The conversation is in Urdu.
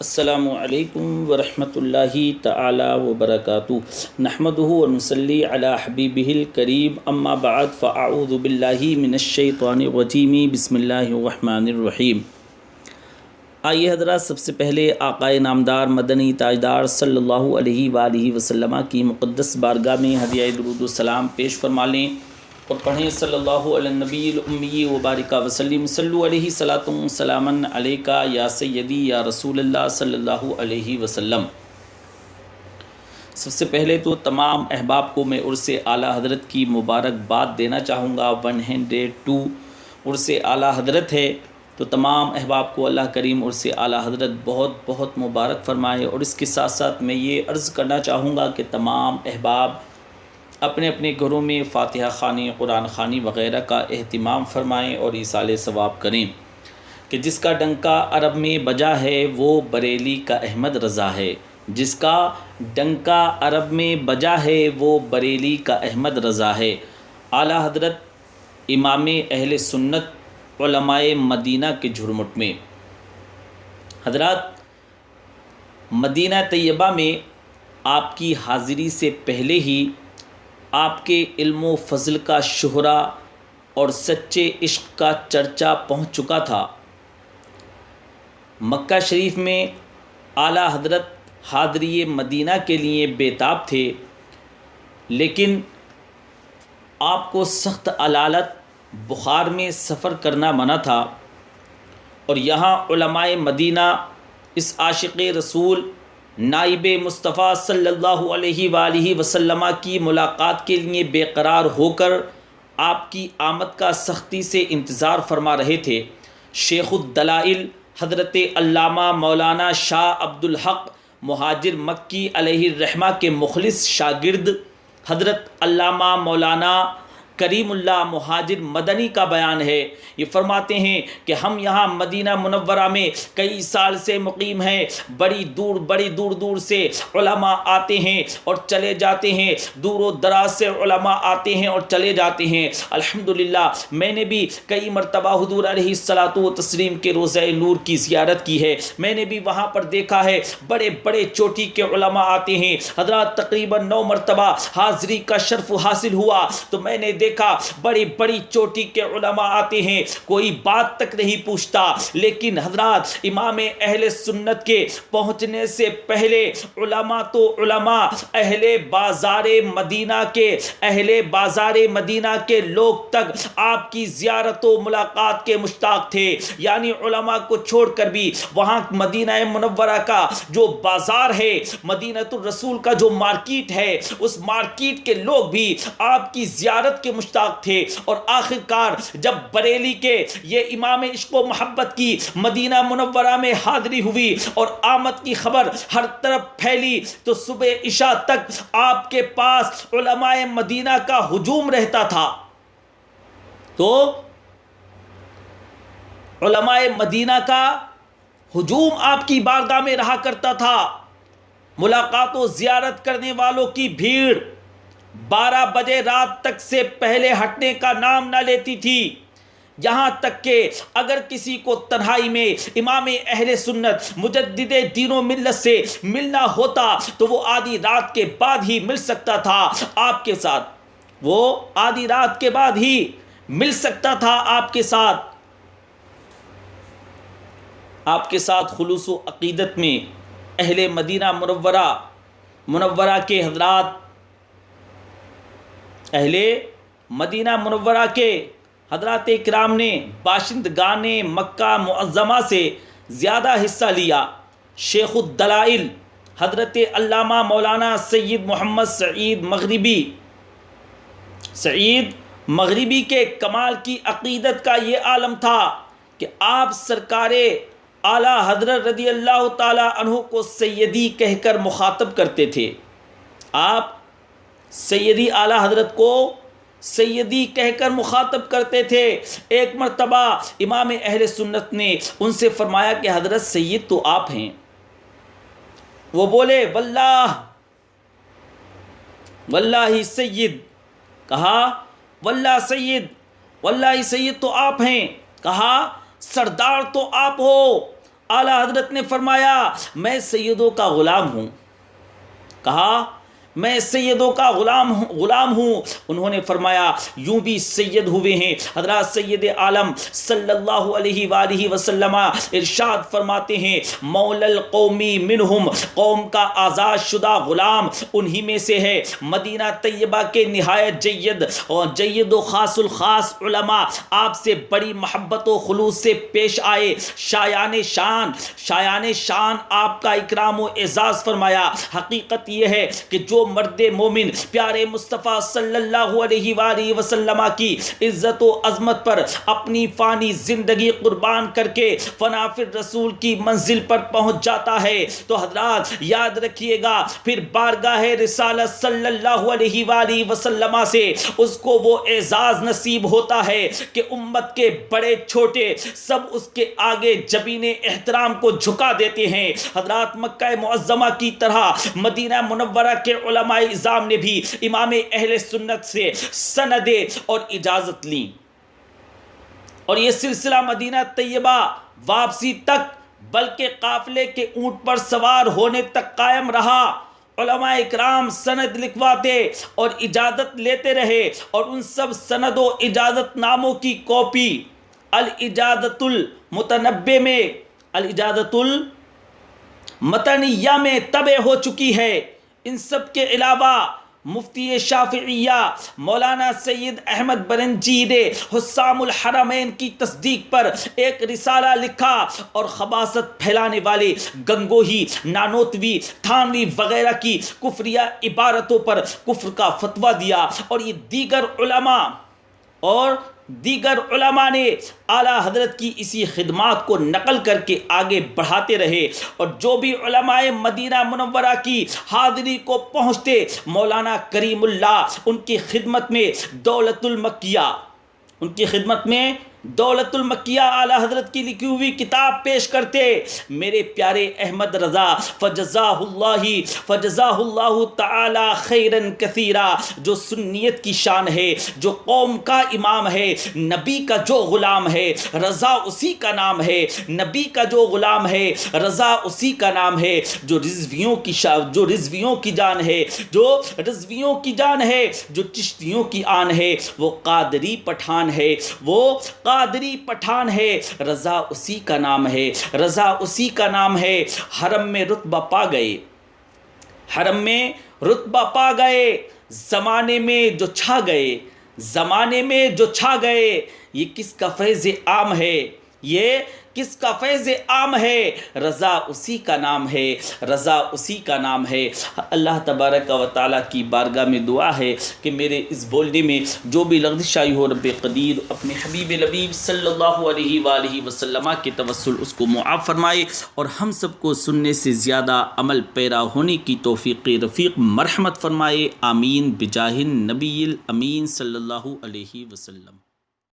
السلام علیکم ورحمۃ اللہ تعالی وبرکاتہ نحمدہ ونصلی علی حبیبہ الکریم اما بعد فاعوذ باللہ من الشیطان الرجیم بسم اللہ الرحمن الرحیم۔ آئیے حضرات، سب سے پہلے آقائے نامدار مدنی تاجدار صلی اللہ علیہ وآلہ وسلم کی مقدس بارگاہ میں ہدیہ درود و سلام پیش فرما لیں اور پڑھیں صلی اللہ علی النبی الامی وبارک وسلم صلو علیہ صلاۃ سلاما علیکا یا سیدی یا رسول اللہ صلی اللہ علیہ وسلم۔ سب سے پہلے تو تمام احباب کو میں عرس اعلیٰ حضرت کی مبارکباد دینا چاہوں گا۔ 102 عرس اعلیٰ حضرت ہے، تو تمام احباب کو اللہ کریم عرس اعلیٰ حضرت بہت بہت مبارک فرمائے۔ اور اس کے ساتھ ساتھ میں یہ عرض کرنا چاہوں گا کہ تمام احباب اپنے اپنے گھروں میں فاتحہ خوانی، قرآن خوانی وغیرہ کا اہتمام فرمائیں اور ایصال ثواب کریں کہ جس کا ڈنکا عرب میں بجا ہے وہ بریلی کا احمد رضا ہے۔ جس کا ڈنکا عرب میں بجا ہے وہ بریلی کا احمد رضا ہے۔ اعلیٰ حضرت امام اہل سنت علماء مدینہ کے جھرمٹ میں۔ حضرات، مدینہ طیبہ میں آپ کی حاضری سے پہلے ہی آپ کے علم و فضل کا شہرہ اور سچے عشق کا چرچا پہنچ چکا تھا۔ مکہ شریف میں اعلیٰ حضرت حاضری مدینہ کے لیے بےتاب تھے، لیکن آپ کو سخت علالت بخار میں سفر کرنا منع تھا، اور یہاں علماء مدینہ اس عاشق رسول نائب مصطفیٰ صلی اللہ علیہ وآلہ وسلم کی ملاقات کے لیے بے قرار ہو کر آپ کی آمد کا سختی سے انتظار فرما رہے تھے۔ شیخ الدلائل حضرت علامہ مولانا شاہ عبد الحق مہاجر مکی علیہ الرحمہ کے مخلص شاگرد حضرت علامہ مولانا کریم اللہ مہاجر مدنی کا بیان ہے۔ یہ فرماتے ہیں کہ ہم یہاں مدینہ منورہ میں کئی سال سے مقیم ہیں، بڑی دور دور سے علماء آتے ہیں اور چلے جاتے ہیں، دور و دراز سے علماء آتے ہیں اور چلے جاتے ہیں۔ الحمدللہ میں نے بھی کئی مرتبہ حضور علیہ الصلاۃ والتسلیم کے روضہ نور کی زیارت کی ہے۔ میں نے بھی وہاں پر دیکھا ہے بڑے بڑے چوٹی کے علماء آتے ہیں۔ حضرات تقریباً 9 مرتبہ حاضری کا شرف حاصل ہوا تو میں نے دیکھا بڑی بڑی چوٹی کے علماء آتے ہیں، کوئی بات تک نہیں پوچھتا، لیکن حضرات امام اہل سنت کے پہنچنے سے پہلے علماء تو علماء اہل بازار مدینہ کے لوگ تک آپ کی زیارت و ملاقات کے مشتاق تھے۔ یعنی علماء کو چھوڑ کر بھی وہاں مدینہ منورہ کا جو بازار ہے، مدینہ الرسول کا جو مارکیٹ ہے، اس مارکیٹ کے لوگ بھی آپ کی زیارت کے مشتاق تھے۔ اور آخر کار جب بریلی کے یہ امام عشق و محبت کی مدینہ منورہ میں حاضری ہوئی اور آمد کی خبر ہر طرف پھیلی تو صبح عشاء تک آپ کے پاس علماء مدینہ کا ہجوم رہتا تھا۔ تو علماء مدینہ کا ہجوم آپ کی بارگاہ میں رہا کرتا تھا۔ ملاقات و زیارت کرنے والوں کی بھیڑ 12 بجے رات تک سے پہلے ہٹنے کا نام نہ لیتی تھی، یہاں تک کہ اگر کسی کو تنہائی میں امام اہل سنت مجدد دین و ملت سے ملنا ہوتا تو وہ آدھی رات کے بعد ہی مل سکتا تھا آپ کے ساتھ، وہ آدھی رات کے بعد ہی مل سکتا تھا آپ کے ساتھ خلوص و عقیدت میں۔ اہل مدینہ منورہ کے حضرات، اہل مدینہ منورہ کے حضرات کرام نے باشندگان مکہ معظمہ سے زیادہ حصہ لیا۔ شیخ الدلائل حضرت علامہ مولانا سید محمد سعید مغربی کے کمال کی عقیدت کا یہ عالم تھا کہ آپ سرکار اعلیٰ حضرت رضی اللہ تعالی عنہ کو سیدی کہہ کر مخاطب کرتے تھے۔ آپ سیدی اعلیٰ حضرت کو سیدی کہہ کر مخاطب کرتے تھے۔ ایک مرتبہ امام اہل سنت نے ان سے فرمایا کہ حضرت سید تو آپ ہیں۔ وہ بولے واللہ سید، کہا واللہ سید تو آپ ہیں، کہا سردار تو آپ ہو، اعلیٰ حضرت نے فرمایا میں سیدوں کا غلام ہوں. کہا میں سیدوں کا غلام ہوں. انہوں نے فرمایا یوں بھی سید ہوئے ہیں. حضرات سید عالم صلی اللہ علیہ وآلہ وسلم ارشاد فرماتے ہیں مولا القومی منہم، قوم کا آزاد شدہ غلام انہی میں سے ہے. مدینہ طیبہ کے نہایت جید و خاص الخاص علماء آپ سے بڑی محبت و خلوص سے پیش آئے. شایان شان آپ کا اکرام و اعزاز فرمایا. حقیقت یہ ہے کہ جو مرد مومن پیارے مصطفیٰ صلی اللہ علیہ وآلہ وسلم کی عزت و عظمت پر اپنی فانی زندگی قربان کر کے فنا فی الرسول کی منزل پر پہنچ جاتا ہے تو حضرات یاد رکھیے گا پھر بارگاہ رسالت صلی اللہ علیہ وآلہ وسلم سے اس کو وہ اعزاز نصیب ہوتا ہے کہ امت کے بڑے چھوٹے سب اس کے آگے جبین احترام کو جھکا دیتے ہیں. حضرات مکہ معظمہ کی طرح مدینہ منورہ کے علماء اعظام نے بھی امام اہل سنت سے سند اور اجازت لی اور یہ سلسلہ مدینہ طیبہ واپسی تک بلکہ قافلے کے اونٹ پر سوار ہونے تک قائم رہا. علماء اکرام سند لکھواتے اور اجازت لیتے رہے اور ان سب سند و اجازت ناموں کی کاپی الاجازت المتنبع میں الاجازت المتنیہ میں طبع ہو چکی ہے. ان سب کے علاوہ مفتی شافعیہ مولانا سید احمد برنجی نے حسام الحرمین کی تصدیق پر ایک رسالہ لکھا اور خباثت پھیلانے والے گنگوہی، نانوتوی، تھانوی وغیرہ کی کفریہ عبارتوں پر کفر کا فتویٰ دیا. اور یہ دیگر علماء نے اعلیٰ حضرت کی اسی خدمات کو نقل کر کے آگے بڑھاتے رہے اور جو بھی علماء مدینہ منورہ کی حاضری کو پہنچتے مولانا کریم اللہ ان کی خدمت میں دولت المکیہ اعلیٰ حضرت کی لکھی ہوئی کتاب پیش کرتے. میرے پیارے احمد رضا فجزاہ اللہ تعالی خیرا کثیرا جو سنیت کی شان ہے، جو قوم کا امام ہے، نبی کا جو غلام ہے رضا اسی کا نام ہے، نبی کا جو غلام ہے رضا اسی کا نام ہے، جو رضویوں کی جان ہے، جو چشتیوں کی آن ہے، وہ قادری پٹھان ہے، رضا اسی کا نام ہے. حرم میں رتبہ پا گئے زمانے میں جو چھا گئے یہ کس کا فیض عام ہے رضا اسی کا نام ہے. اللہ تبارک و تعالیٰ کی بارگاہ میں دعا ہے کہ میرے اس بولنے میں جو بھی لغزش آئی ہو رب قدیر اپنے حبیب لبیب صلی اللہ علیہ وآلہ وسلم کے توسل اس کو معاف فرمائے اور ہم سب کو سننے سے زیادہ عمل پیرا ہونے کی توفیق رفیق مرحمت فرمائے. آمین بجاہ النبی الامین صلی اللہ علیہ وسلم.